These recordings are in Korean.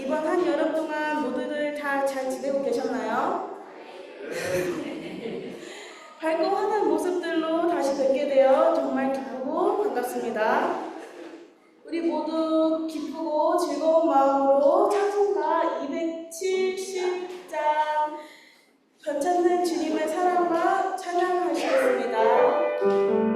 이번 한 여름 동안 모두들 다 잘 지내고 계셨나요? 밝고 환한 모습들로 다시 뵙게 되어 정말 기쁘고 반갑습니다. 우리 모두 기쁘고 즐거운 마음으로 찬송가 270장 변찮는 주님의 사랑과 찬양하시겠습니다.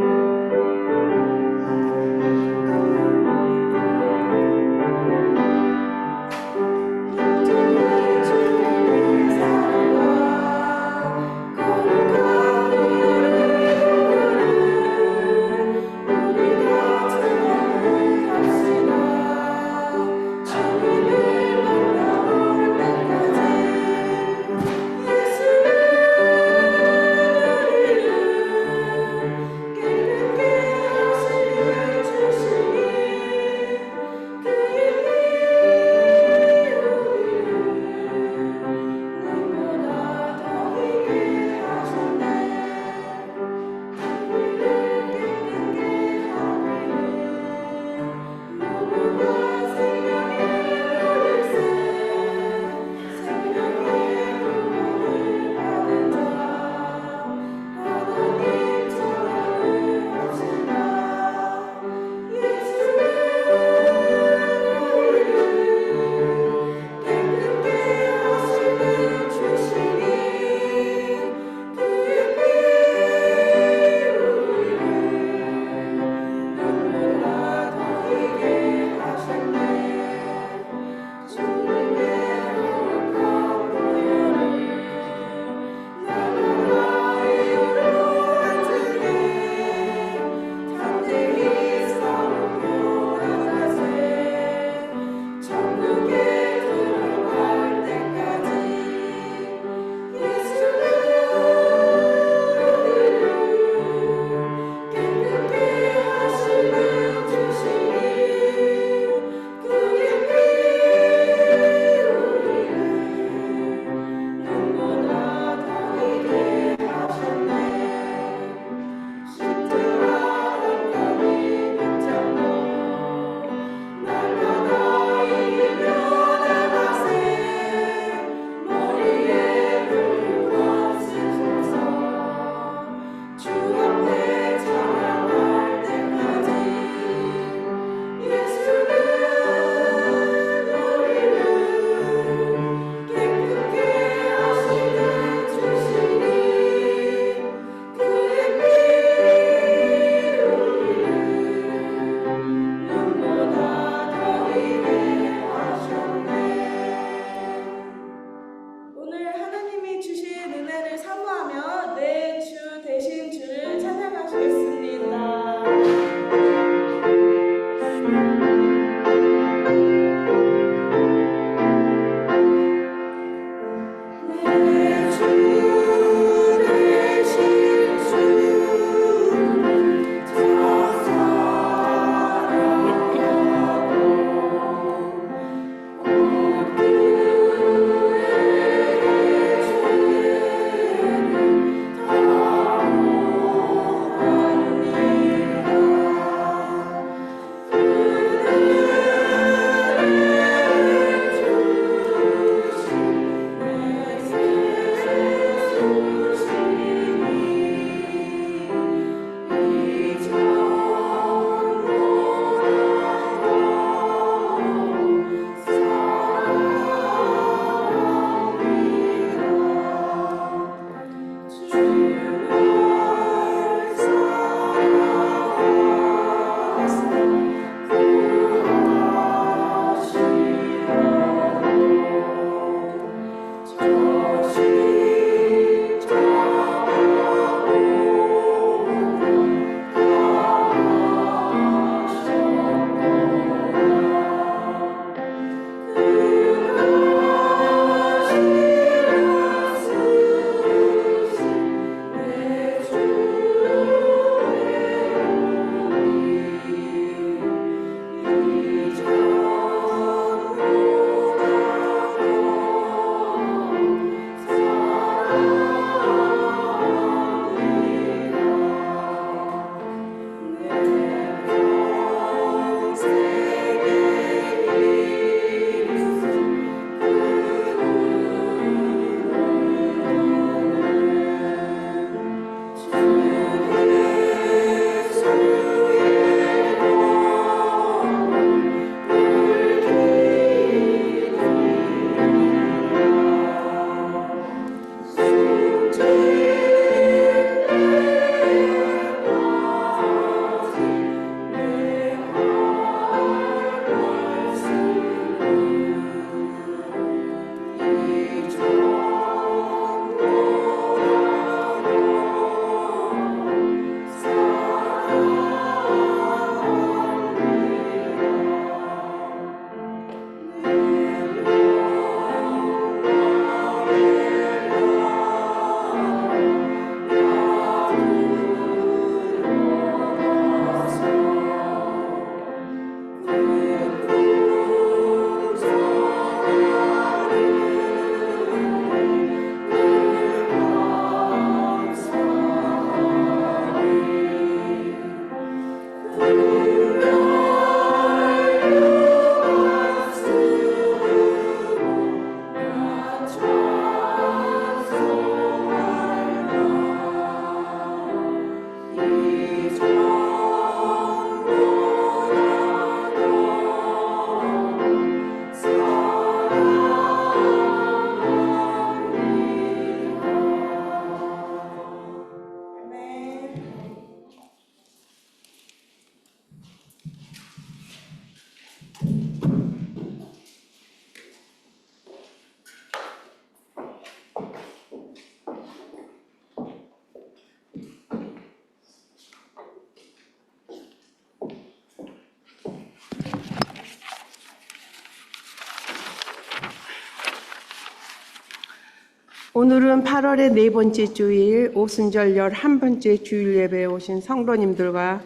오늘은 8월의 네 번째 주일 오순절 11번째 주일 예배에 오신 성도님들과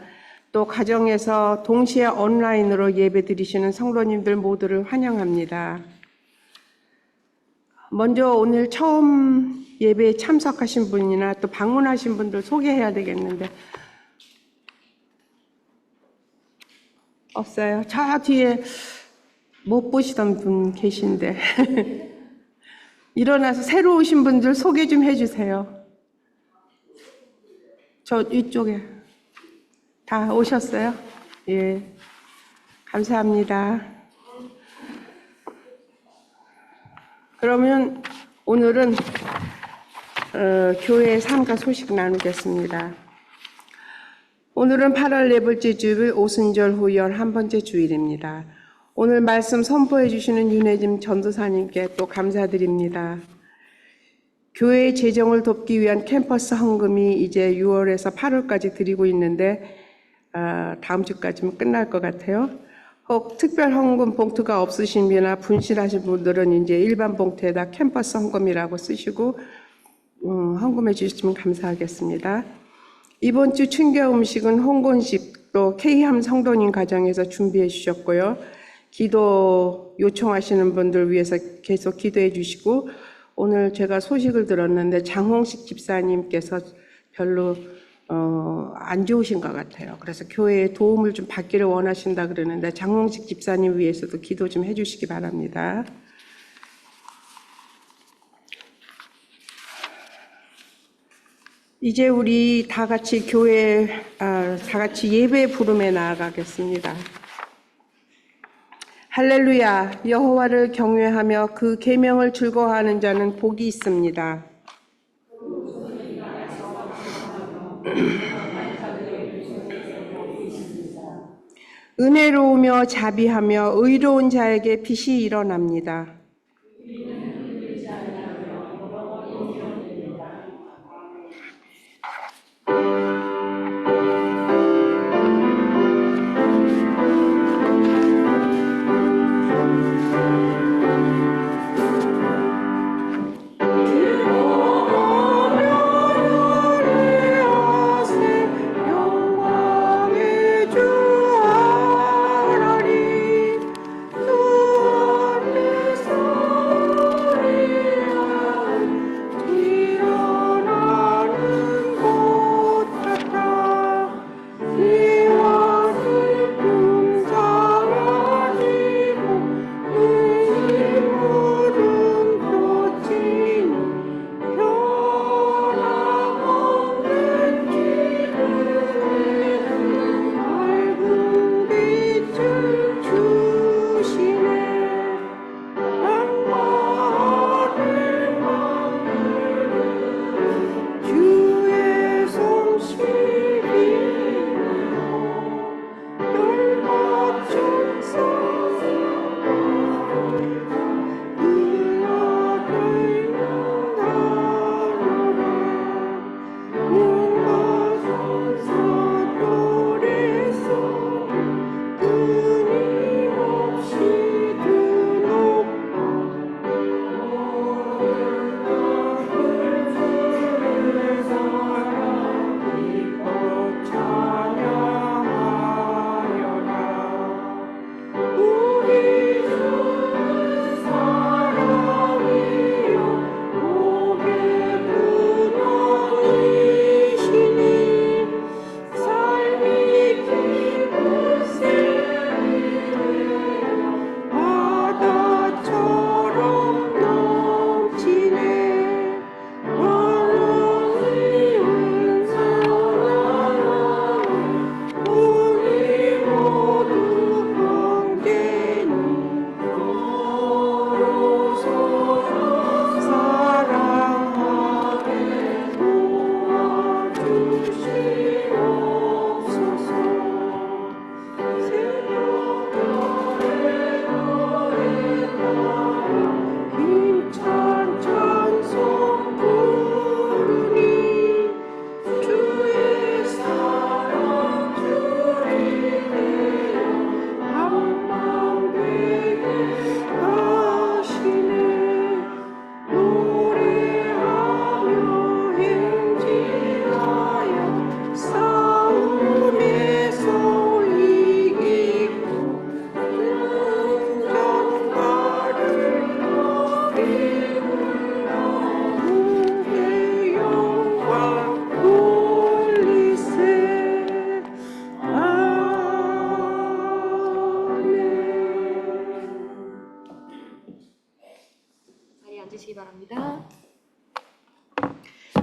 또 가정에서 동시에 온라인으로 예배 드리시는 성도님들 모두를 환영합니다. 먼저 오늘 처음 예배에 참석하신 분이나 또 방문하신 분들 소개해야 되겠는데 없어요? 저 뒤에 못 보시던 분 계신데 일어나서 새로 오신 분들 소개 좀 해주세요. 저 이쪽에 다 오셨어요? 예, 감사합니다. 그러면 오늘은 교회 참가 소식 나누겠습니다. 오늘은 8월 네 번째 주일 오순절 후 11번째 주일입니다. 오늘 말씀 선포해 주시는 윤혜진 전도사님께 또 감사드립니다. 교회의 재정을 돕기 위한 캠퍼스 헌금이 이제 6월에서 8월까지 드리고 있는데 다음 주까지면 끝날 것 같아요. 혹 특별 헌금 봉투가 없으신 분이나 분실하신 분들은 이제 일반 봉투에다 캠퍼스 헌금이라고 쓰시고 헌금해 주시면 감사하겠습니다. 이번 주 충격 음식은 홍건식 또 K함 성도님 가정에서 준비해 주셨고요. 기도 요청하시는 분들 위해서 계속 기도해 주시고 오늘 제가 소식을 들었는데 장홍식 집사님께서 별로 안 좋으신 것 같아요. 그래서 교회에 도움을 좀 받기를 원하신다 그러는데 장홍식 집사님 위해서도 기도 좀 해주시기 바랍니다. 이제 우리 다 같이 다 같이 예배 부름에 나아가겠습니다. 할렐루야, 여호와를 경외하며 그 계명을 즐거워하는 자는 복이 있습니다. 은혜로우며 자비하며 의로운 자에게 빛이 일어납니다.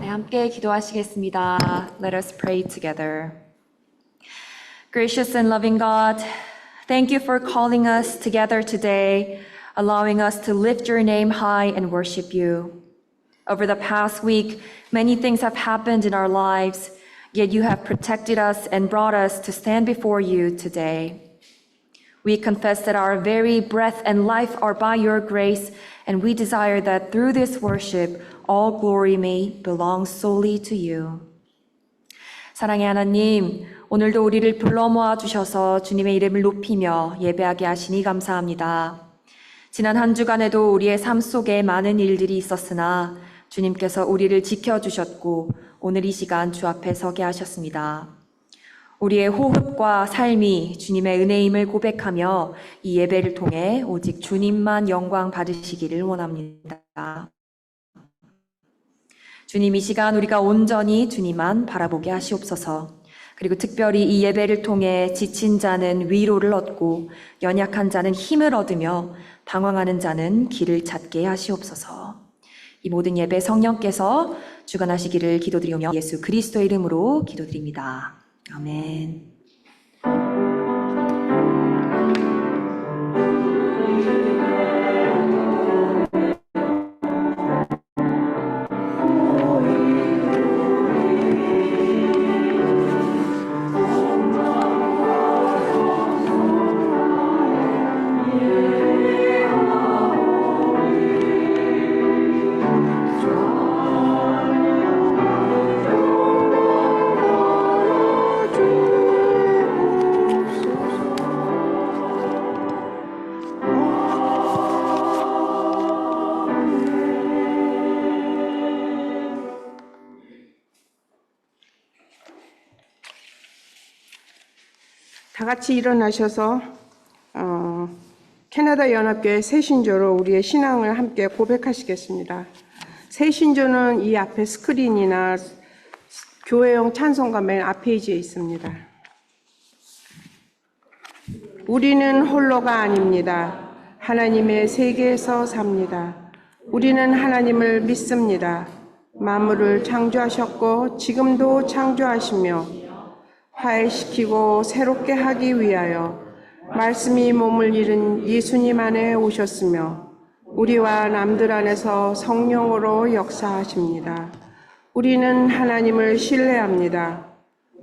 네, 함께 기도하시겠습니다. Let us pray together. Gracious and loving God, thank you for calling us together today, allowing us to lift your name high and worship you. Over the past week, many things have happened in our lives, yet you have protected us and brought us to stand before you today. We confess that our very breath and life are by your grace, and we desire that through this worship, all glory may belong solely to you. 사랑의 하나님, 오늘도 우리를 불러 모아 주셔서 주님의 이름을 높이며 예배하게 하시니 감사합니다. 지난 한 주간에도 우리의 삶 속에 많은 일들이 있었으나 주님께서 우리를 지켜주셨고 오늘 이 시간 주 앞에 서게 하셨습니다. 우리의 호흡과 삶이 주님의 은혜임을 고백하며 이 예배를 통해 오직 주님만 영광 받으시기를 원합니다. 주님, 이 시간 우리가 온전히 주님만 바라보게 하시옵소서. 그리고 특별히 이 예배를 통해 지친 자는 위로를 얻고 연약한 자는 힘을 얻으며 방황하는 자는 길을 찾게 하시옵소서. 이 모든 예배 성령께서 주관하시기를 기도드리며 예수 그리스도의 이름으로 기도드립니다. 아멘. 다 같이 일어나셔서 캐나다 연합교회 새신조로 우리의 신앙을 함께 고백하시겠습니다. 새신조는 이 앞에 스크린이나 교회용 찬송가 맨 앞페이지에 있습니다. 우리는 홀로가 아닙니다. 하나님의 세계에서 삽니다. 우리는 하나님을 믿습니다. 만물을 창조하셨고 지금도 창조하시며 화해시키고 새롭게 하기 위하여 말씀이 몸을 잃은 예수님 안에 오셨으며 우리와 남들 안에서 성령으로 역사하십니다. 우리는 하나님을 신뢰합니다.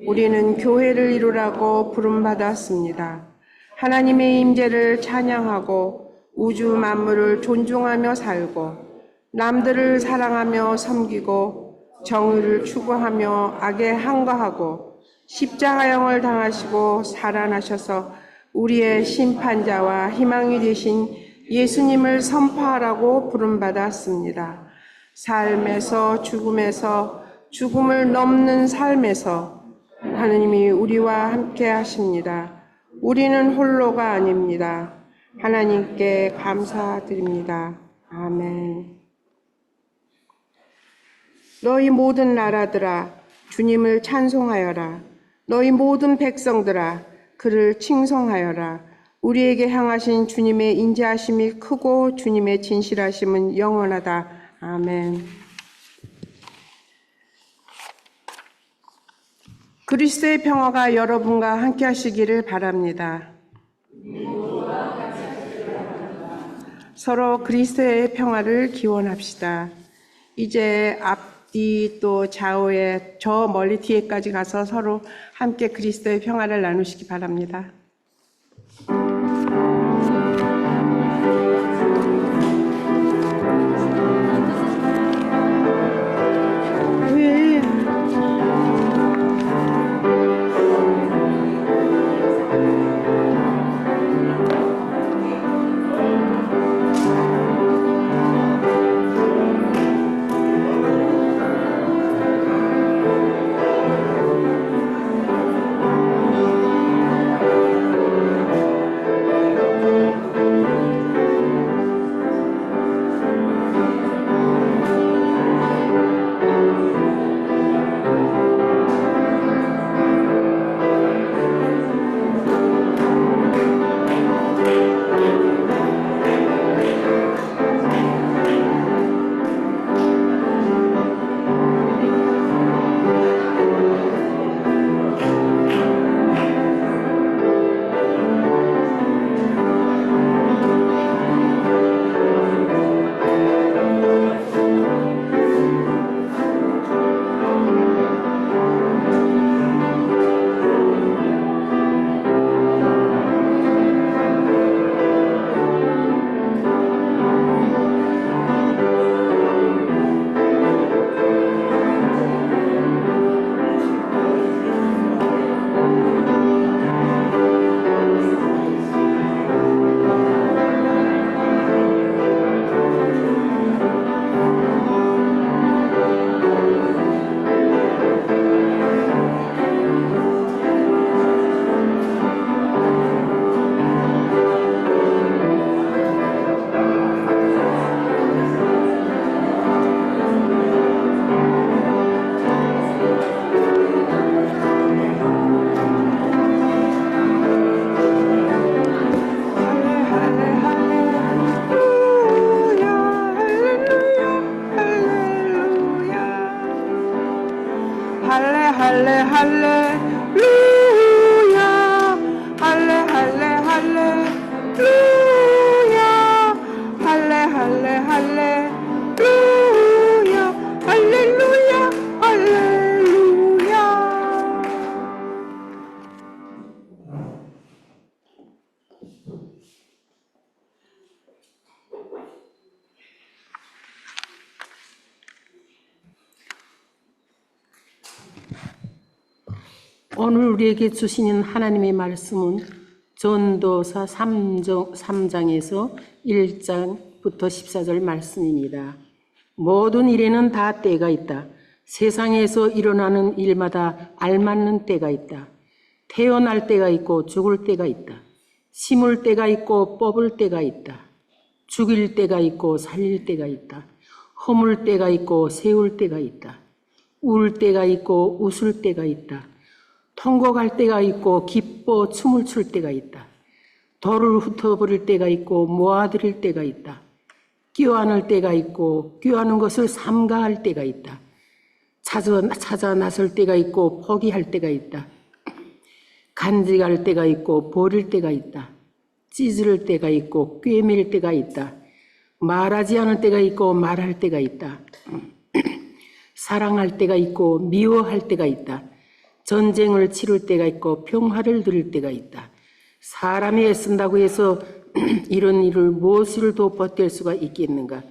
우리는 교회를 이루라고 부름받았습니다. 하나님의 임재를 찬양하고 우주 만물을 존중하며 살고 남들을 사랑하며 섬기고 정의를 추구하며 악에 항거하고 십자가형을 당하시고 살아나셔서 우리의 심판자와 희망이 되신 예수님을 선포하라고 부름받았습니다. 삶에서 죽음에서 죽음을 넘는 삶에서 하나님이 우리와 함께 하십니다. 우리는 홀로가 아닙니다. 하나님께 감사드립니다. 아멘. 너희 모든 나라들아 주님을 찬송하여라. 너희 모든 백성들아 그를 칭송하여라. 우리에게 향하신 주님의 인자하심이 크고 주님의 진실하심은 영원하다. 아멘. 그리스도의 평화가 여러분과 함께 하시기를 바랍니다. 서로 그리스도의 평화를 기원합시다. 이제 앞뒤 또 좌우에 저 멀리 뒤에까지 가서 서로 함께 그리스도의 평화를 나누시기 바랍니다. 할래 할래 할렐루야 할래 할래 할렐루야 할래 할래 할렐루야 할렐루야 할렐루야. 오늘 우리에게 주시는 하나님의 말씀은 전도서 3장에서 1장부터 14절 말씀입니다. 모든 일에는 다 때가 있다. 세상에서 일어나는 일마다 알맞는 때가 있다. 태어날 때가 있고 죽을 때가 있다. 심을 때가 있고 뽑을 때가 있다. 죽일 때가 있고 살릴 때가 있다. 허물 때가 있고 세울 때가 있다. 울 때가 있고 웃을 때가 있다. 통곡할 때가 있고 기뻐 춤을 출 때가 있다. 돌을 흩어버릴 때가 있고 모아들일 때가 있다. 껴안을 때가 있고 껴안은 것을 삼가할 때가 있다. 찾아 나설 때가 있고 포기할 때가 있다. 간직할 때가 있고 버릴 때가 있다. 찌질 때가 있고 꿰맬 때가 있다. 말하지 않을 때가 있고 말할 때가 있다. 사랑할 때가 있고 미워할 때가 있다. 전쟁을 치를 때가 있고 평화를 누릴 때가 있다. 사람이 애쓴다고 해서 이런 일을 무엇을 더 버틸 수가 있겠는가?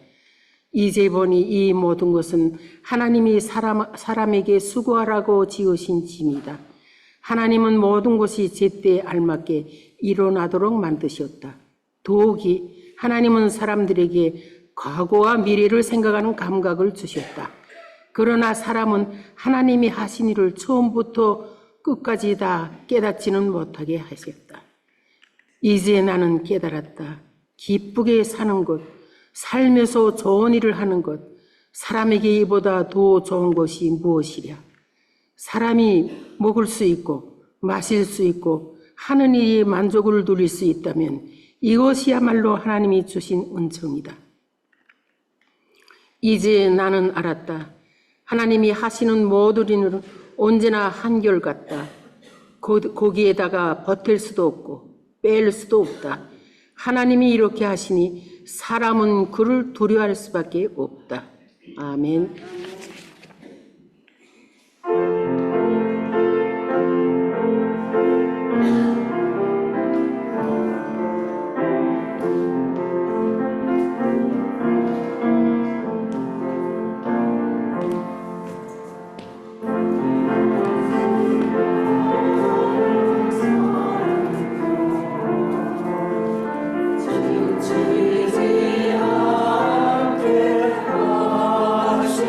이제 보니 이 모든 것은 하나님이 사람에게 수고하라고 지으신 짐이다. 하나님은 모든 것이 제때에 알맞게 일어나도록 만드셨다. 더욱이 하나님은 사람들에게 과거와 미래를 생각하는 감각을 주셨다. 그러나 사람은 하나님이 하신 일을 처음부터 끝까지 다 깨닫지는 못하게 하셨다. 이제 나는 깨달았다. 기쁘게 사는 것, 살면서 좋은 일을 하는 것, 사람에게 이보다 더 좋은 것이 무엇이랴. 사람이 먹을 수 있고 마실 수 있고 하는 일이 만족을 누릴 수 있다면 이것이야말로 하나님이 주신 은총이다. 이제 나는 알았다. 하나님이 하시는 모든 일은 언제나 한결같다. 거기에다가 버틸 수도 없고 뺄 수도 없다. 하나님이 이렇게 하시니 사람은 그를 두려워할 수밖에 없다. 아멘. 지지 않게 하시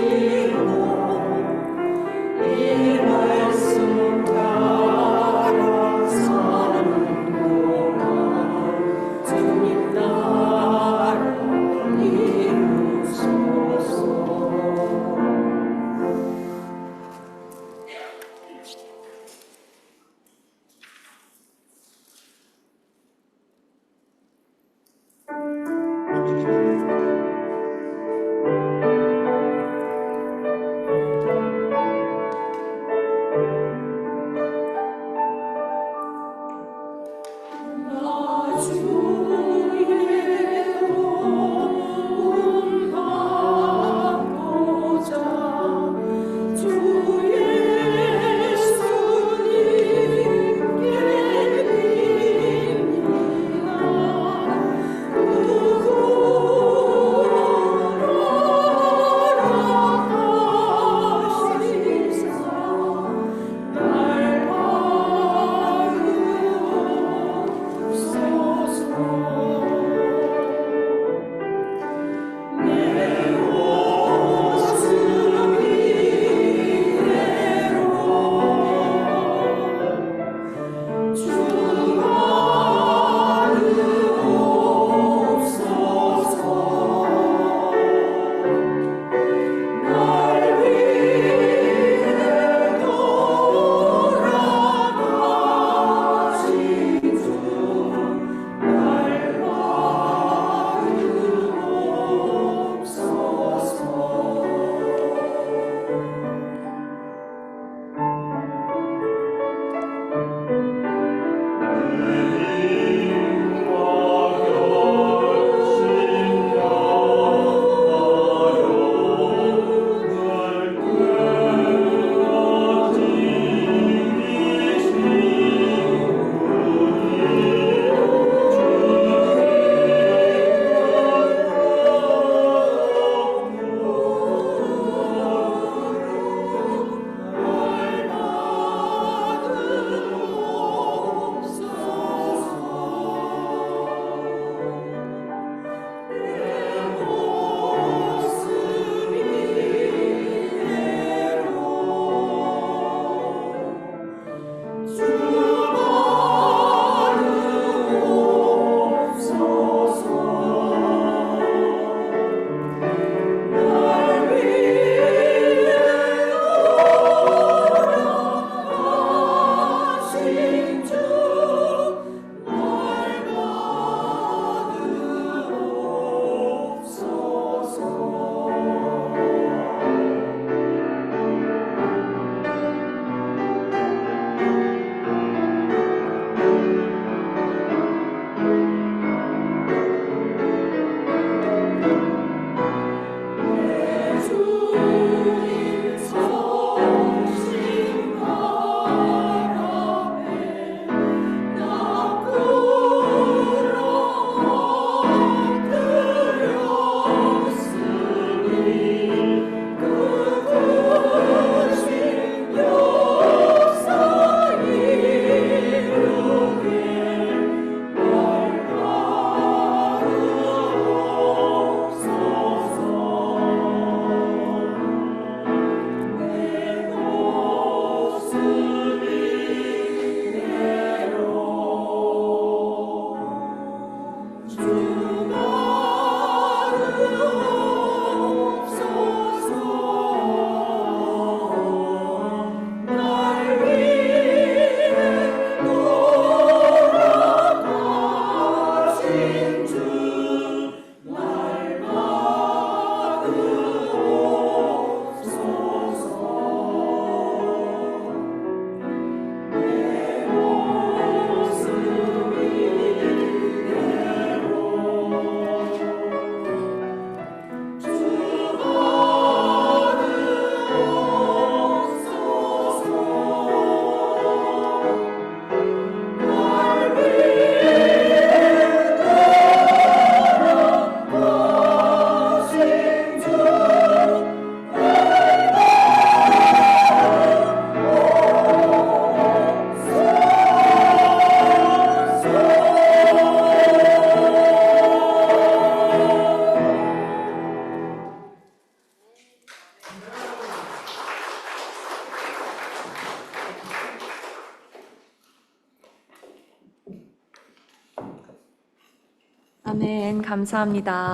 아멘, 감사합니다.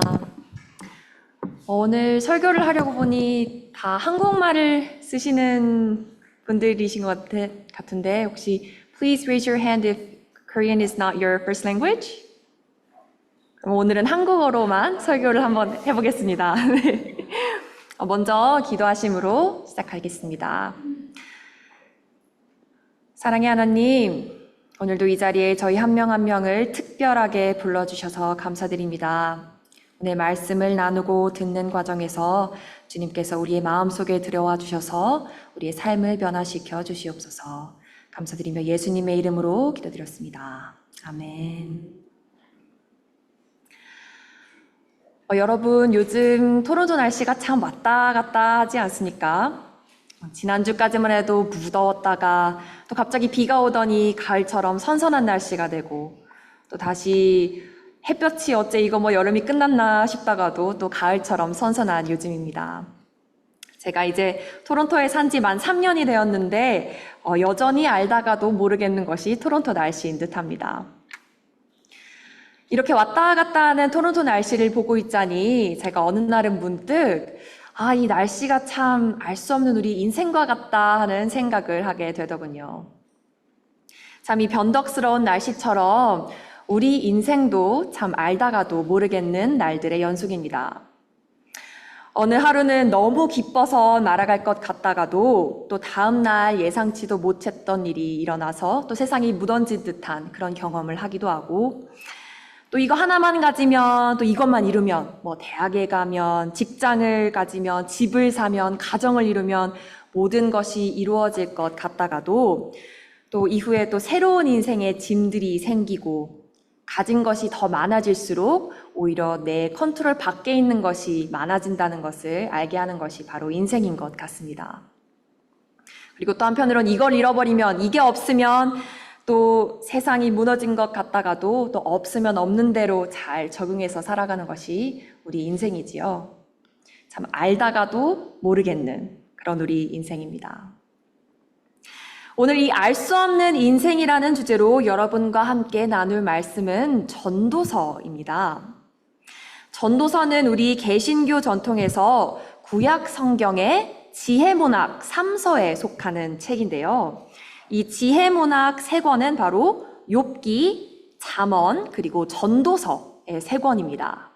오늘 설교를 하려고 보니 다 한국말을 쓰시는 분들이신 것 같은데 혹시 please raise your hand if Korean is not your first language? 그럼 오늘은 한국어로만 설교를 한번 해보겠습니다. 먼저 기도하심으로 시작하겠습니다. 사랑의 하나님, 오늘도 이 자리에 저희 한 명 한 명을 특별하게 불러주셔서 감사드립니다. 오늘 말씀을 나누고 듣는 과정에서 주님께서 우리의 마음속에 들어와 주셔서 우리의 삶을 변화시켜 주시옵소서. 감사드리며 예수님의 이름으로 기도드렸습니다. 아멘. 여러분, 요즘 토론토 날씨가 참 왔다 갔다 하지 않습니까? 지난주까지만 해도 무더웠다가 또 갑자기 비가 오더니 가을처럼 선선한 날씨가 되고 또 다시 햇볕이 어째 이거 뭐 여름이 끝났나 싶다가도 또 가을처럼 선선한 요즘입니다. 제가 이제 토론토에 산 지 만 3년이 되었는데 여전히 알다가도 모르겠는 것이 토론토 날씨인 듯합니다. 이렇게 왔다 갔다 하는 토론토 날씨를 보고 있자니 제가 어느 날은 문득 이 날씨가 참 알 수 없는 우리 인생과 같다 하는 생각을 하게 되더군요. 참 이 변덕스러운 날씨처럼 우리 인생도 참 알다가도 모르겠는 날들의 연속입니다. 어느 하루는 너무 기뻐서 날아갈 것 같다가도 또 다음 날 예상치도 못했던 일이 일어나서 또 세상이 무너진 듯한 그런 경험을 하기도 하고 또 이거 하나만 가지면 또 이것만 이루면 뭐 대학에 가면 직장을 가지면 집을 사면 가정을 이루면 모든 것이 이루어질 것 같다가도 또 이후에 또 새로운 인생의 짐들이 생기고 가진 것이 더 많아질수록 오히려 내 컨트롤 밖에 있는 것이 많아진다는 것을 알게 하는 것이 바로 인생인 것 같습니다. 그리고 또 한편으로는 이걸 잃어버리면 이게 없으면 또 세상이 무너진 것 같다가도 또 없으면 없는 대로 잘 적응해서 살아가는 것이 우리 인생이지요. 참 알다가도 모르겠는 그런 우리 인생입니다. 오늘 이 알 수 없는 인생이라는 주제로 여러분과 함께 나눌 말씀은 전도서입니다. 전도서는 우리 개신교 전통에서 구약 성경의 지혜문학 3서에 속하는 책인데요. 이 지혜문학 3권은 바로 욥기, 잠언, 그리고 전도서의 3권입니다.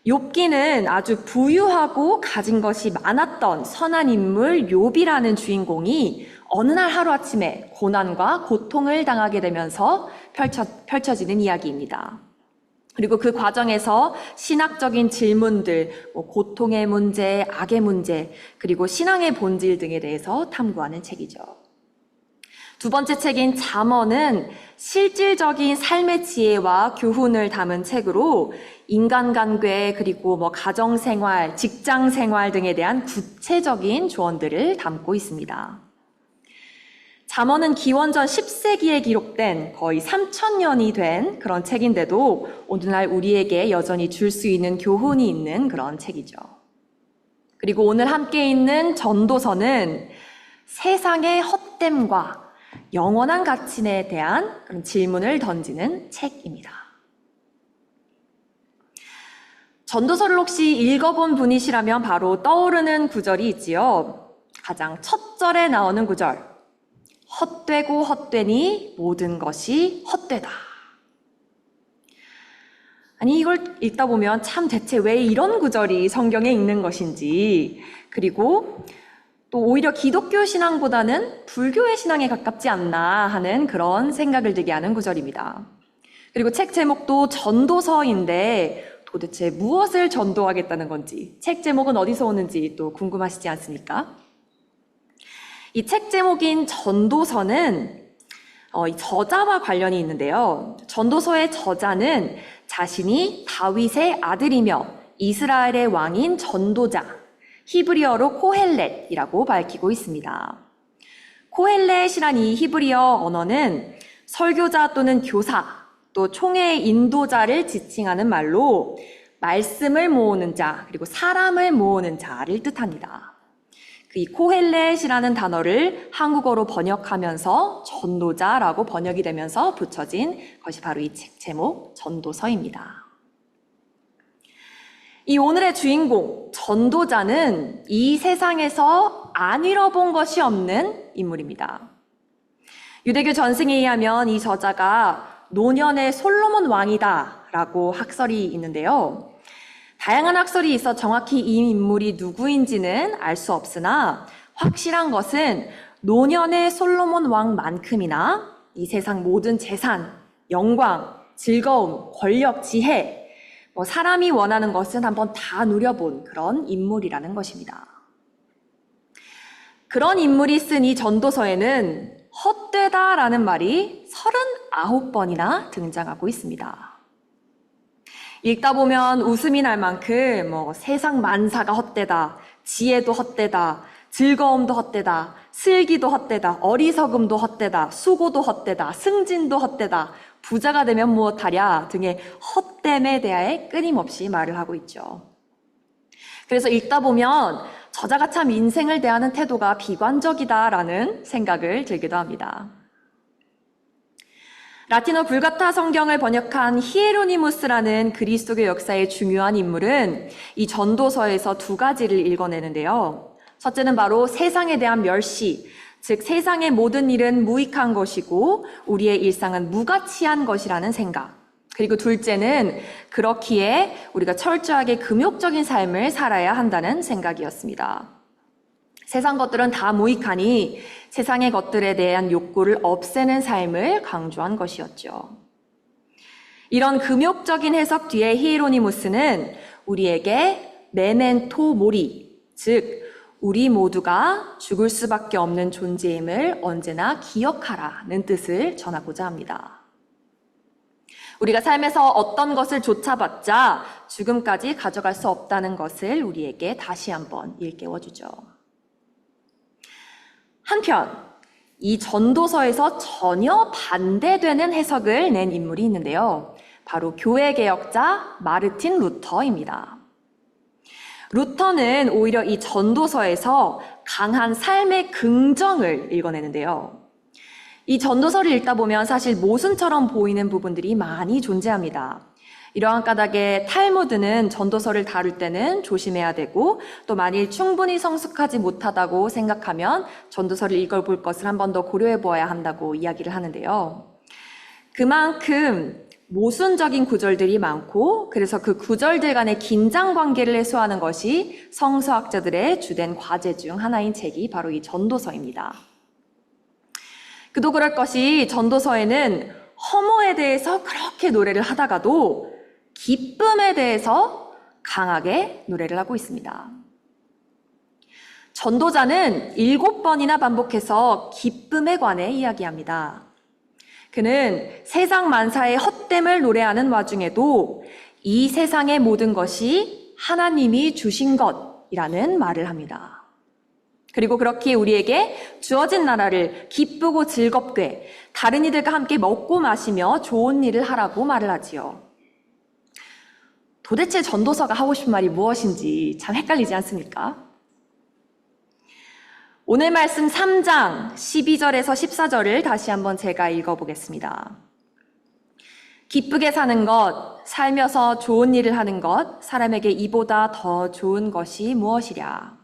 욥기는 아주 부유하고 가진 것이 많았던 선한 인물 욥이라는 주인공이 어느 날 하루아침에 고난과 고통을 당하게 되면서 펼쳐지는 이야기입니다. 그리고 그 과정에서 신학적인 질문들, 고통의 문제, 악의 문제, 그리고 신앙의 본질 등에 대해서 탐구하는 책이죠. 두 번째 책인 잠언은 실질적인 삶의 지혜와 교훈을 담은 책으로 인간관계 그리고 가정생활, 직장생활 등에 대한 구체적인 조언들을 담고 있습니다. 잠언은 기원전 10세기에 기록된 거의 3,000년이 된 그런 책인데도 오늘날 우리에게 여전히 줄 수 있는 교훈이 있는 그런 책이죠. 그리고 오늘 함께 있는 전도서는 세상의 헛됨과 영원한 가치에 대한 그런 질문을 던지는 책입니다. 전도서를 혹시 읽어본 분이시라면 바로 떠오르는 구절이 있지요. 가장 첫 절에 나오는 구절. 헛되고 헛되니 모든 것이 헛되다. 아니 이걸 읽다 보면 참 대체 왜 이런 구절이 성경에 있는 것인지, 그리고 또 오히려 기독교 신앙보다는 불교의 신앙에 가깝지 않나 하는 그런 생각을 들게 하는 구절입니다. 그리고 책 제목도 전도서인데 도대체 무엇을 전도하겠다는 건지, 책 제목은 어디서 오는지 또 궁금하시지 않습니까? 이 책 제목인 전도서는 이 저자와 관련이 있는데요. 전도서의 저자는 자신이 다윗의 아들이며 이스라엘의 왕인 전도자, 히브리어로 코헬렛이라고 밝히고 있습니다. 코헬렛이란 이 히브리어 언어는 설교자 또는 교사, 또 총회의 인도자를 지칭하는 말로 말씀을 모으는 자, 그리고 사람을 모으는 자를 뜻합니다. 이 코헬렛이라는 단어를 한국어로 번역하면서 전도자라고 번역이 되면서 붙여진 것이 바로 이 책 제목 전도서입니다. 이 오늘의 주인공 전도자는 이 세상에서 안 잃어본 것이 없는 인물입니다. 유대교 전승에 의하면 이 저자가 노년의 솔로몬 왕이다라고 학설이 있는데요. 다양한 학설이 있어 정확히 이 인물이 누구인지는 알 수 없으나 확실한 것은 노년의 솔로몬 왕만큼이나 이 세상 모든 재산, 영광, 즐거움, 권력, 지혜, 사람이 원하는 것은 한번 다 누려본 그런 인물이라는 것입니다. 그런 인물이 쓴 이 전도서에는 헛되다라는 말이 39번이나 등장하고 있습니다. 읽다 보면 웃음이 날 만큼 세상 만사가 헛되다, 지혜도 헛되다, 즐거움도 헛되다, 슬기도 헛되다, 어리석음도 헛되다, 수고도 헛되다, 승진도 헛되다, 부자가 되면 무엇하랴 등의 헛됨에 대하여 끊임없이 말을 하고 있죠. 그래서 읽다 보면 저자가 참 인생을 대하는 태도가 비관적이다라는 생각을 들기도 합니다. 라틴어 불가타 성경을 번역한 히에로니무스라는 그리스도교 역사의 중요한 인물은 이 전도서에서 두 가지를 읽어내는데요. 첫째는 바로 세상에 대한 멸시, 즉 세상의 모든 일은 무익한 것이고 우리의 일상은 무가치한 것이라는 생각. 그리고 둘째는 그렇기에 우리가 철저하게 금욕적인 삶을 살아야 한다는 생각이었습니다. 세상 것들은 다 무익하니 세상의 것들에 대한 욕구를 없애는 삶을 강조한 것이었죠. 이런 금욕적인 해석 뒤에 히에로니무스는 우리에게 메멘토 모리, 즉 우리 모두가 죽을 수밖에 없는 존재임을 언제나 기억하라는 뜻을 전하고자 합니다. 우리가 삶에서 어떤 것을 좇아봤자 죽음까지 가져갈 수 없다는 것을 우리에게 다시 한번 일깨워주죠. 한편 이 전도서에서 전혀 반대되는 해석을 낸 인물이 있는데요. 바로 교회개혁자 마르틴 루터입니다. 루터는 오히려 이 전도서에서 강한 삶의 긍정을 읽어내는데요. 이 전도서를 읽다 보면 사실 모순처럼 보이는 부분들이 많이 존재합니다. 이러한 까닭에 탈무드는 전도서를 다룰 때는 조심해야 되고 또 만일 충분히 성숙하지 못하다고 생각하면 전도서를 읽어볼 것을 한 번 더 고려해 보아야 한다고 이야기를 하는데요. 그만큼 모순적인 구절들이 많고 그래서 그 구절들 간의 긴장 관계를 해소하는 것이 성서학자들의 주된 과제 중 하나인 책이 바로 이 전도서입니다. 그도 그럴 것이 전도서에는 허무에 대해서 그렇게 노래를 하다가도 기쁨에 대해서 강하게 노래를 하고 있습니다. 전도자는 7번이나 반복해서 기쁨에 관해 이야기합니다. 그는 세상 만사의 헛됨을 노래하는 와중에도 이 세상의 모든 것이 하나님이 주신 것이라는 말을 합니다. 그리고 그렇게 우리에게 주어진 나라를 기쁘고 즐겁게 다른 이들과 함께 먹고 마시며 좋은 일을 하라고 말을 하지요. 도대체 전도서가 하고 싶은 말이 무엇인지 참 헷갈리지 않습니까? 오늘 말씀 3장 12절에서 14절을 다시 한번 제가 읽어보겠습니다. 기쁘게 사는 것, 살면서 좋은 일을 하는 것, 사람에게 이보다 더 좋은 것이 무엇이랴.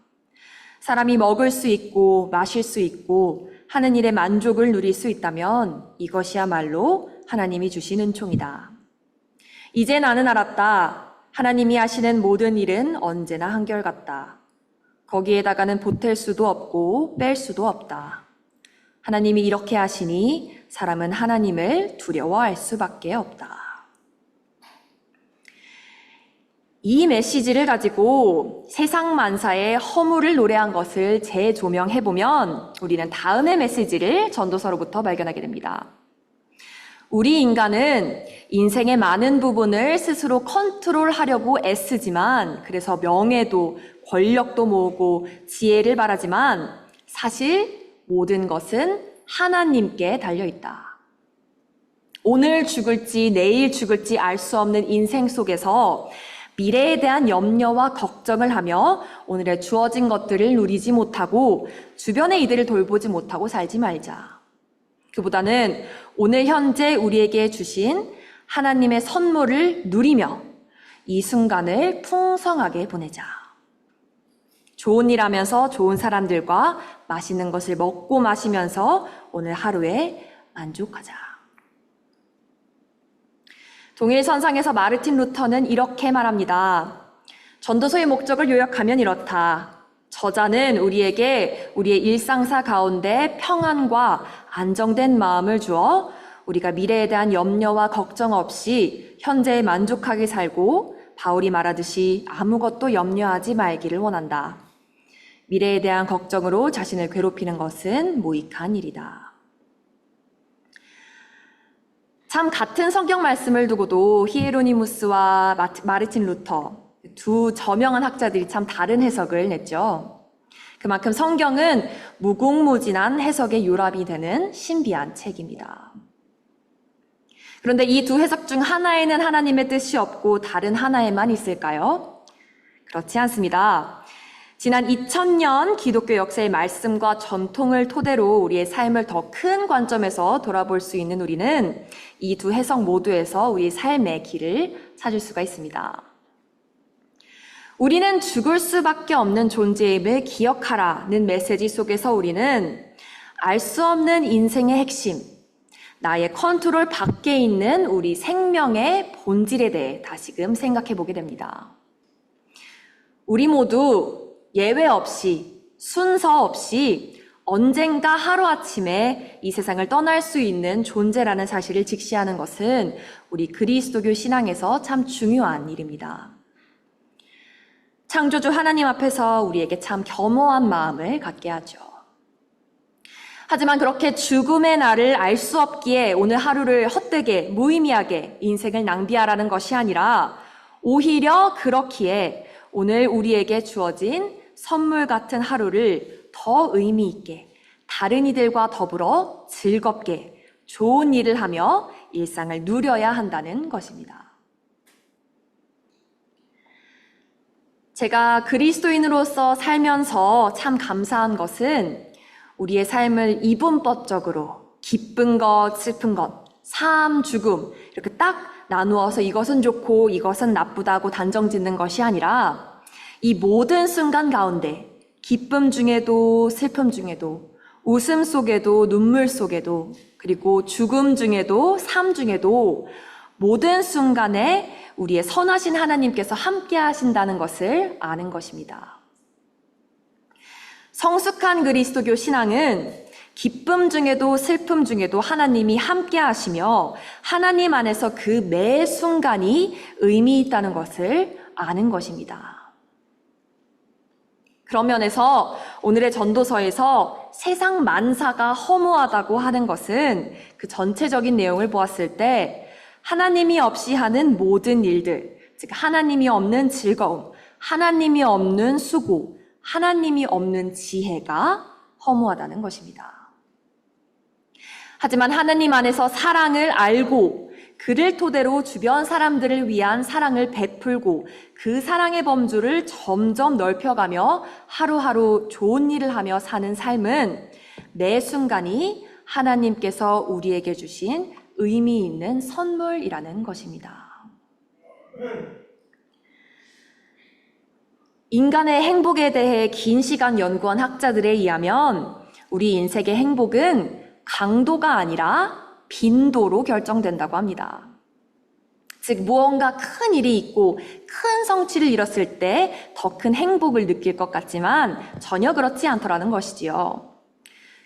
사람이 먹을 수 있고 마실 수 있고 하는 일에 만족을 누릴 수 있다면 이것이야말로 하나님이 주신 은총이다. 이제 나는 알았다. 하나님이 하시는 모든 일은 언제나 한결같다. 거기에다가는 보탤 수도 없고 뺄 수도 없다. 하나님이 이렇게 하시니 사람은 하나님을 두려워할 수밖에 없다. 이 메시지를 가지고 세상 만사의 허물을 노래한 것을 재조명해보면 우리는 다음의 메시지를 전도서로부터 발견하게 됩니다. 우리 인간은 인생의 많은 부분을 스스로 컨트롤하려고 애쓰지만 그래서 명예도 권력도 모으고 지혜를 바라지만 사실 모든 것은 하나님께 달려있다. 오늘 죽을지 내일 죽을지 알 수 없는 인생 속에서 미래에 대한 염려와 걱정을 하며 오늘의 주어진 것들을 누리지 못하고 주변의 이들을 돌보지 못하고 살지 말자. 그보다는 오늘 현재 우리에게 주신 하나님의 선물을 누리며 이 순간을 풍성하게 보내자. 좋은 일 하면서 좋은 사람들과 맛있는 것을 먹고 마시면서 오늘 하루에 만족하자. 동일선상에서 마르틴 루터는 이렇게 말합니다. 전도서의 목적을 요약하면 이렇다. 저자는 우리에게 우리의 일상사 가운데 평안과 안정된 마음을 주어 우리가 미래에 대한 염려와 걱정 없이 현재에 만족하게 살고 바울이 말하듯이 아무것도 염려하지 말기를 원한다. 미래에 대한 걱정으로 자신을 괴롭히는 것은 무익한 일이다. 참 같은 성경 말씀을 두고도 히에로니무스와 마르틴 루터 두 저명한 학자들이 참 다른 해석을 냈죠. 그만큼 성경은 무궁무진한 해석의 요람이 되는 신비한 책입니다. 그런데 이 두 해석 중 하나에는 하나님의 뜻이 없고 다른 하나에만 있을까요? 그렇지 않습니다. 지난 2000년 기독교 역사의 말씀과 전통을 토대로 우리의 삶을 더 큰 관점에서 돌아볼 수 있는 우리는 이 두 해석 모두에서 우리의 삶의 길을 찾을 수가 있습니다. 우리는 죽을 수밖에 없는 존재임을 기억하라는 메시지 속에서 우리는 알 수 없는 인생의 핵심, 나의 컨트롤 밖에 있는 우리 생명의 본질에 대해 다시금 생각해 보게 됩니다. 우리 모두 예외 없이, 순서 없이 언젠가 하루아침에 이 세상을 떠날 수 있는 존재라는 사실을 직시하는 것은 우리 그리스도교 신앙에서 참 중요한 일입니다. 창조주 하나님 앞에서 우리에게 참 겸허한 마음을 갖게 하죠. 하지만 그렇게 죽음의 날을 알 수 없기에 오늘 하루를 헛되게 무의미하게 인생을 낭비하라는 것이 아니라 오히려 그렇기에 오늘 우리에게 주어진 선물 같은 하루를 더 의미 있게 다른 이들과 더불어 즐겁게 좋은 일을 하며 일상을 누려야 한다는 것입니다. 제가 그리스도인으로서 살면서 참 감사한 것은 우리의 삶을 이분법적으로 기쁜 것, 슬픈 것, 삶, 죽음 이렇게 딱 나누어서 이것은 좋고 이것은 나쁘다고 단정 짓는 것이 아니라 이 모든 순간 가운데 기쁨 중에도 슬픔 중에도 웃음 속에도 눈물 속에도 그리고 죽음 중에도 삶 중에도 모든 순간에 우리의 선하신 하나님께서 함께 하신다는 것을 아는 것입니다. 성숙한 그리스도교 신앙은 기쁨 중에도 슬픔 중에도 하나님이 함께 하시며 하나님 안에서 그 매 순간이 의미 있다는 것을 아는 것입니다. 그런 면에서 오늘의 전도서에서 세상 만사가 허무하다고 하는 것은 그 전체적인 내용을 보았을 때 하나님이 없이 하는 모든 일들, 즉 하나님이 없는 즐거움, 하나님이 없는 수고, 하나님이 없는 지혜가 허무하다는 것입니다. 하지만 하나님 안에서 사랑을 알고 그를 토대로 주변 사람들을 위한 사랑을 베풀고 그 사랑의 범주를 점점 넓혀가며 하루하루 좋은 일을 하며 사는 삶은 매 순간이 하나님께서 우리에게 주신 의미 있는 선물이라는 것입니다. 인간의 행복에 대해 긴 시간 연구한 학자들에 의하면 우리 인생의 행복은 강도가 아니라 빈도로 결정된다고 합니다. 즉 무언가 큰 일이 있고 큰 성취를 이뤘을 때 더 큰 행복을 느낄 것 같지만 전혀 그렇지 않더라는 것이지요.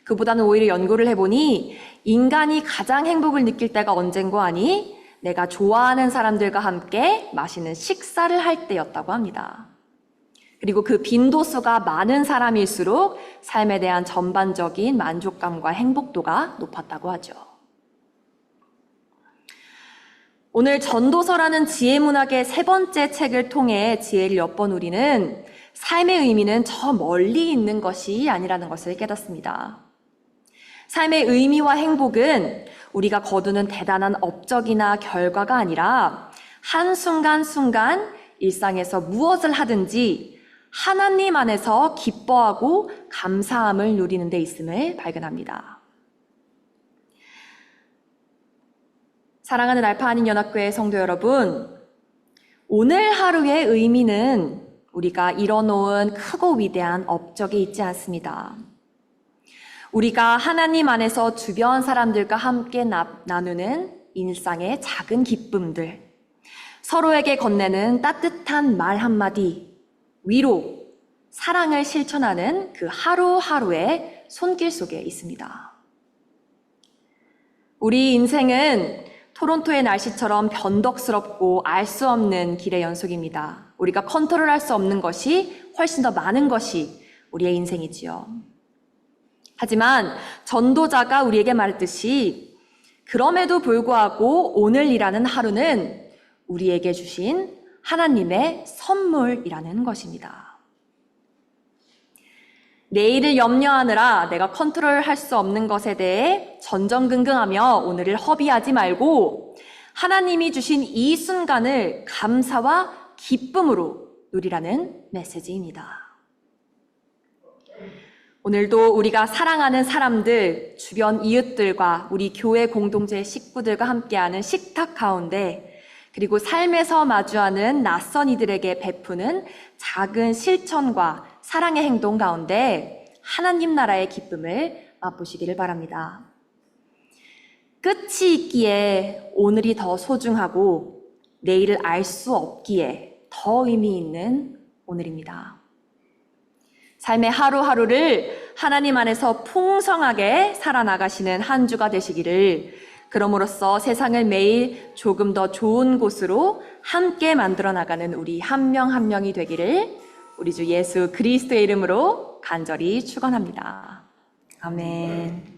그보다는 오히려 연구를 해보니 인간이 가장 행복을 느낄 때가 언젠고 하니 내가 좋아하는 사람들과 함께 맛있는 식사를 할 때였다고 합니다. 그리고 그 빈도수가 많은 사람일수록 삶에 대한 전반적인 만족감과 행복도가 높았다고 하죠. 오늘 전도서라는 지혜문학의 세 번째 책을 통해 지혜를 엿본 우리는 삶의 의미는 저 멀리 있는 것이 아니라는 것을 깨닫습니다. 삶의 의미와 행복은 우리가 거두는 대단한 업적이나 결과가 아니라 한순간순간 일상에서 무엇을 하든지 하나님 안에서 기뻐하고 감사함을 누리는 데 있음을 발견합니다. 사랑하는 알파 한인 연합교회 성도 여러분, 오늘 하루의 의미는 우리가 이뤄놓은 크고 위대한 업적에 있지 않습니다. 우리가 하나님 안에서 주변 사람들과 함께 나누는 일상의 작은 기쁨들, 서로에게 건네는 따뜻한 말 한마디, 위로, 사랑을 실천하는 그 하루하루의 손길 속에 있습니다. 우리 인생은 토론토의 날씨처럼 변덕스럽고 알 수 없는 길의 연속입니다. 우리가 컨트롤할 수 없는 것이 훨씬 더 많은 것이 우리의 인생이지요. 하지만 전도자가 우리에게 말했듯이 그럼에도 불구하고 오늘이라는 하루는 우리에게 주신 하나님의 선물이라는 것입니다. 내일을 염려하느라 내가 컨트롤할 수 없는 것에 대해 전전긍긍하며 오늘을 허비하지 말고 하나님이 주신 이 순간을 감사와 기쁨으로 누리라는 메시지입니다. 오늘도 우리가 사랑하는 사람들, 주변 이웃들과 우리 교회 공동체 식구들과 함께하는 식탁 가운데 그리고 삶에서 마주하는 낯선 이들에게 베푸는 작은 실천과 사랑의 행동 가운데 하나님 나라의 기쁨을 맛보시기를 바랍니다. 끝이 있기에 오늘이 더 소중하고 내일을 알 수 없기에 더 의미 있는 오늘입니다. 삶의 하루하루를 하나님 안에서 풍성하게 살아나가시는 한 주가 되시기를, 그럼으로써 세상을 매일 조금 더 좋은 곳으로 함께 만들어 나가는 우리 한 명 한 명이 되기를 우리 주 예수 그리스도의 이름으로 간절히 축원합니다. 아멘.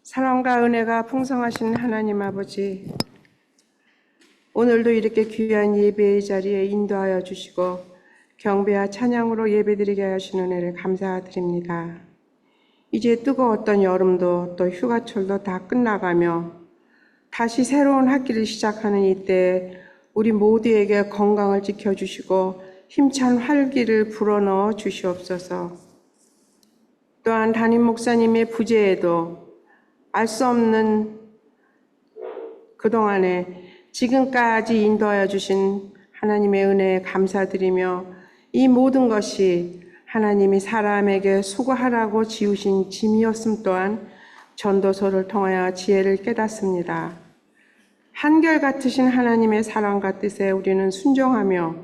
사랑과 은혜가 풍성하신 하나님 아버지, 오늘도 이렇게 귀한 예배의 자리에 인도하여 주시고 경배와 찬양으로 예배드리게 하신 은혜를 감사드립니다. 이제 뜨거웠던 여름도 또 휴가철도 다 끝나가며 다시 새로운 학기를 시작하는 이때 우리 모두에게 건강을 지켜주시고 힘찬 활기를 불어넣어 주시옵소서. 또한 담임 목사님의 부재에도 알 수 없는 그동안에 지금까지 인도하여 주신 하나님의 은혜에 감사드리며 이 모든 것이 하나님이 사람에게 수고하라고 지으신 짐이었음 또한 전도서를 통하여 지혜를 깨닫습니다. 한결같으신 하나님의 사랑과 뜻에 우리는 순종하며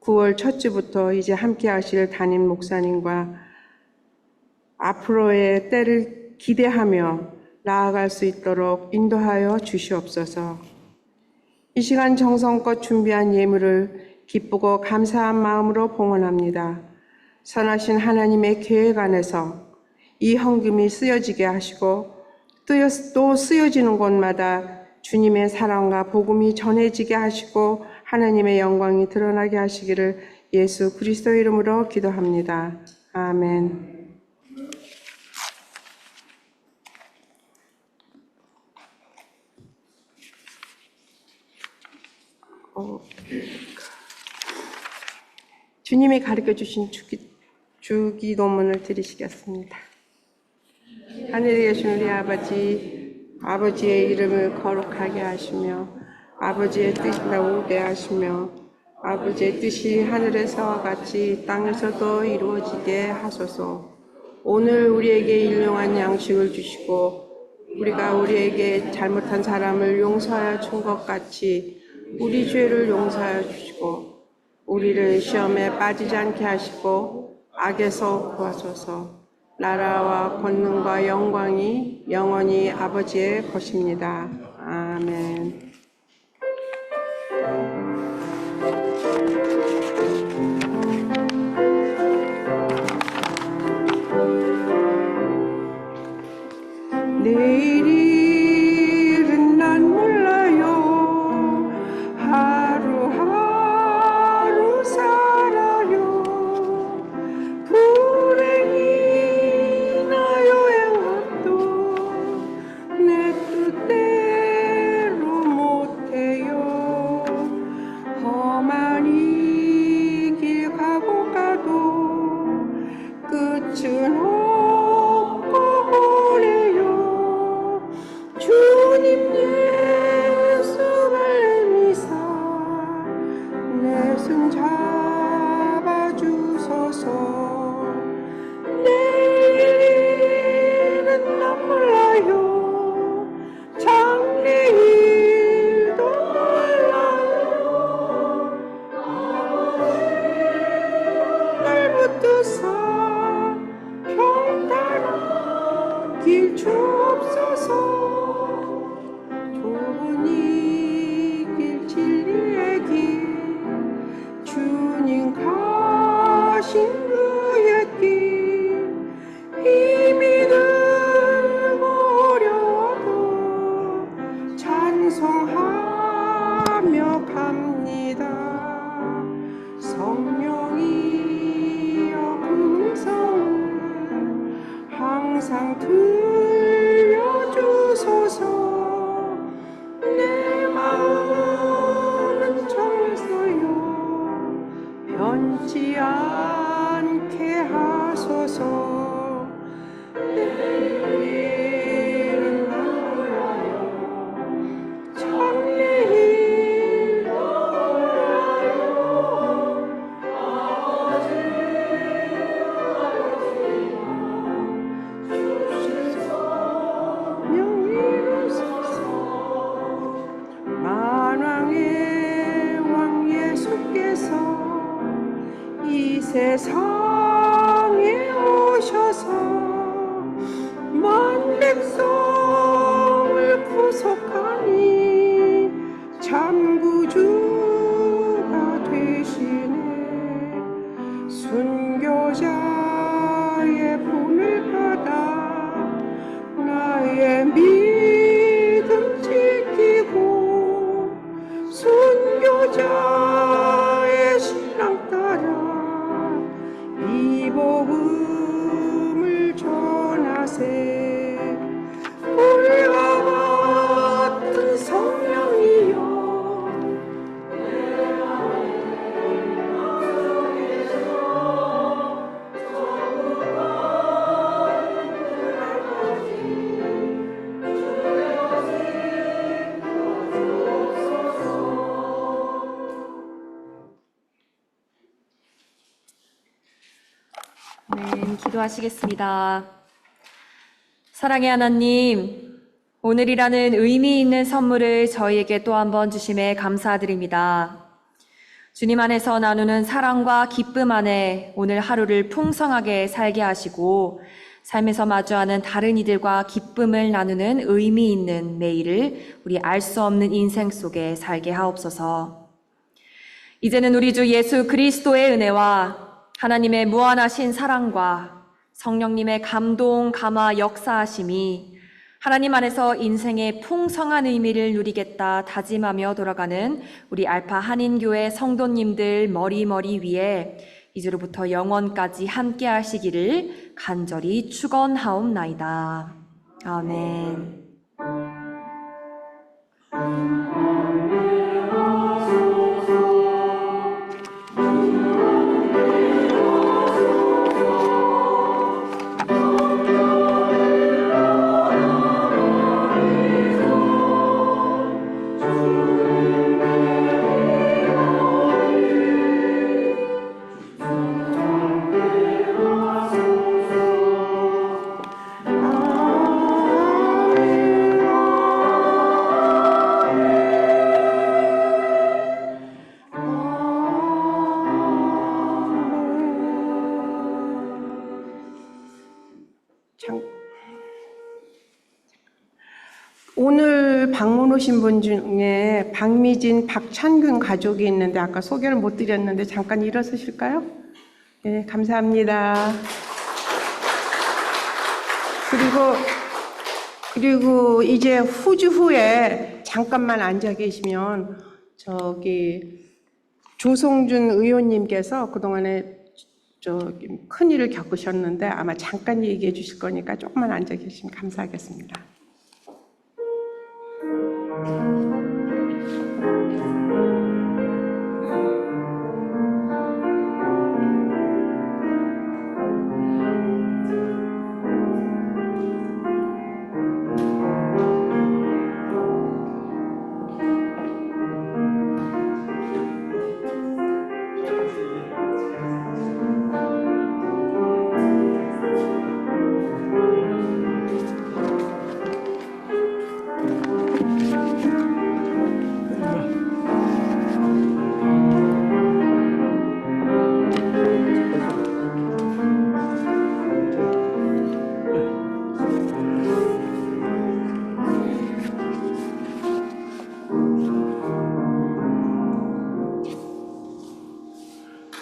9월 첫 주부터 이제 함께 하실 담임 목사님과 앞으로의 때를 기대하며 나아갈 수 있도록 인도하여 주시옵소서. 이 시간 정성껏 준비한 예물을 기쁘고 감사한 마음으로 봉헌합니다. 선하신 하나님의 계획 안에서 이 헌금이 쓰여지게 하시고 또 쓰여지는 곳마다 주님의 사랑과 복음이 전해지게 하시고 하나님의 영광이 드러나게 하시기를 예수 그리스도의 이름으로 기도합니다. 아멘. 주님이 가르쳐 주신 주기도문을 드리시겠습니다. 하늘에 계신 우리 아버지, 아버지의 이름을 거룩하게 하시며 아버지의 뜻이 나오게 하시며 아버지의 뜻이 하늘에서와 같이 땅에서도 이루어지게 하소서. 오늘 우리에게 일용할 양식을 주시고 우리가 우리에게 잘못한 사람을 용서하여 준 것 같이 우리 죄를 용서하여 주시고 우리를 시험에 빠지지 않게 하시고 악에서 구하소서. 나라와 권능과 영광이 영원히 아버지의 것입니다. 아멘. 내일 일은 난 몰라요. 하루하루 살아요. 불행이나 여행도 내 뜻대로 못해요. 험한 이 길 가고 가도 끝은 없고 오래요. 주님 예수 말미사 내 손 잡아주소서. 내일은 난 몰라요. 장래일도 몰라요. 날 붙드사 평탄한 길 주옵소서. 좁은 이 길 진리의 길 주님 가신 그의 길 힘이 들고 어려워도 찬송하며 갑니다. 성령이여 음성을 항상 들려주소서. 내 마음은 정했어요. 변치 않게 하소서. 내일은 몰라요. 장래일도 몰라요. 만왕의 왕 예수께서 이 세상에 오셔서 만 백성을 구속하니 참 구주가 되시네. 순교자의 본을 받아 나의 믿음 지키고 순교자의 신앙 따라 이 복음을 전하세. 불과 같은 성령이여 네, 기도하시겠습니다. 사랑의 하나님, 오늘이라는 의미 있는 선물을 저희에게 또 한 번 주심에 감사드립니다. 주님 안에서 나누는 사랑과 기쁨 안에 오늘 하루를 풍성하게 살게 하시고 삶에서 마주하는 다른 이들과 기쁨을 나누는 의미 있는 매일을 우리 알 수 없는 인생 속에 살게 하옵소서. 이제는 우리 주 예수 그리스도의 은혜와 하나님의 무한하신 사랑과 성령님의 감동, 감화, 역사하심이 하나님 안에서 인생의 풍성한 의미를 누리겠다 다짐하며 돌아가는 우리 알파 한인교회 성도님들 머리머리 위에 이제로부터 영원까지 함께 하시기를 간절히 축원하옵나이다. 아멘. 방문 오신 분 중에 박미진, 박찬균 가족이 있는데 아까 소개를 못 드렸는데 잠깐 일어서실까요? 네, 감사합니다. 그리고 이제 후주 후에 잠깐만 앉아 계시면 저기 조성준 의원님께서 그동안에 큰 일을 겪으셨는데 아마 잠깐 얘기해 주실 거니까 조금만 앉아 계시면 감사하겠습니다.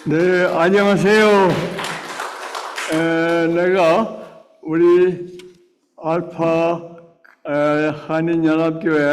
네, 안녕하세요. 내가 우리 알파 한인연합교회